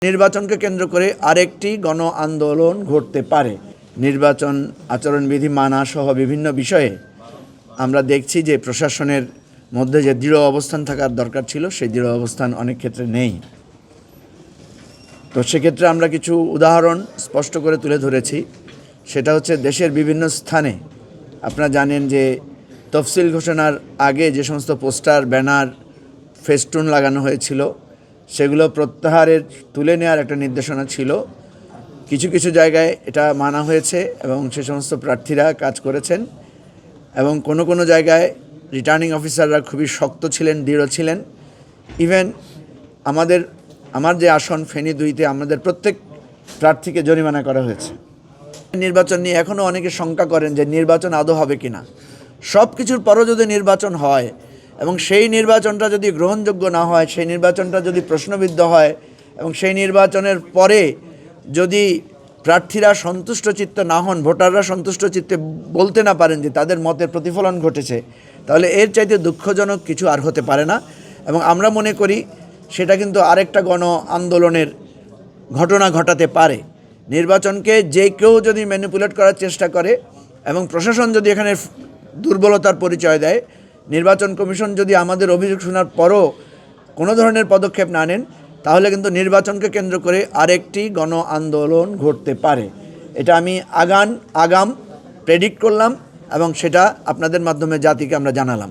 নির্বাচনকে কেন্দ্র করে আরেকটি গণ আন্দোলন ঘটতে পারে। নির্বাচন আচরণবিধি মানা সহ বিভিন্ন বিষয়ে আমরা দেখছি যে প্রশাসনের মধ্যে যে দৃঢ় অবস্থান থাকার দরকার ছিল সেই দৃঢ় অবস্থান অনেক ক্ষেত্রে নেই। তো সেক্ষেত্রে আমরা কিছু উদাহরণ স্পষ্ট করে তুলে ধরেছি। সেটা হচ্ছে দেশের বিভিন্ন স্থানে আপনারা জানেন যে তফসিল ঘোষণার আগে যে সমস্ত পোস্টার, ব্যানার, ফেস্টুন লাগানো হয়েছিল সেগুলো প্রত্যাহারের তুলে নেওয়ার একটা নির্দেশনা ছিল। কিছু কিছু জায়গায় এটা মানা হয়েছে এবং সে সমস্ত প্রার্থীরা কাজ করেছেন এবং কোনো কোনো জায়গায় রিটার্নিং অফিসাররা খুবই শক্ত ছিলেন, দৃঢ় ছিলেন। ইভেন আমার যে আসন ফেনী 2-তে আমাদের প্রত্যেক প্রার্থীকে জরিমানা করা হয়েছে। নির্বাচন নিয়ে এখনও অনেকে শঙ্কা করেন যে নির্বাচন আদৌ হবে কি না। সব কিছুর পরও যদি নির্বাচন হয় এবং সেই নির্বাচনটা যদি গ্রহণযোগ্য না হয়, সেই নির্বাচনটা যদি প্রশ্নবিদ্ধ হয় এবং সেই নির্বাচনের পরে যদি প্রার্থীরা সন্তুষ্ট চিত্ত না হন, ভোটাররা সন্তুষ্ট চিত্তে বলতে না পারেন যে তাদের মতের প্রতিফলন ঘটেছে, তাহলে এর চাইতে দুঃখজনক কিছু আর হতে পারে না। এবং আমরা মনে করি সেটা কিন্তু আরেকটা গণ আন্দোলনের ঘটনা ঘটাতে পারে। নির্বাচনকে যে কেউ যদি ম্যানিপুলেট করার চেষ্টা করে এবং প্রশাসন যদি এখানে দুর্বলতার পরিচয় দেয়, নির্বাচন কমিশন যদি আমাদের অভিযোগ শোনার পরও কোনো ধরনের পদক্ষেপ না নেন, তাহলে কিন্তু নির্বাচনকে কেন্দ্র করে আরেকটি গণ আন্দোলন ঘটতে পারে। এটা আমি আগাম প্রেডিক্ট করলাম এবং সেটা আপনাদের মাধ্যমে জাতিকে আমরা জানালাম।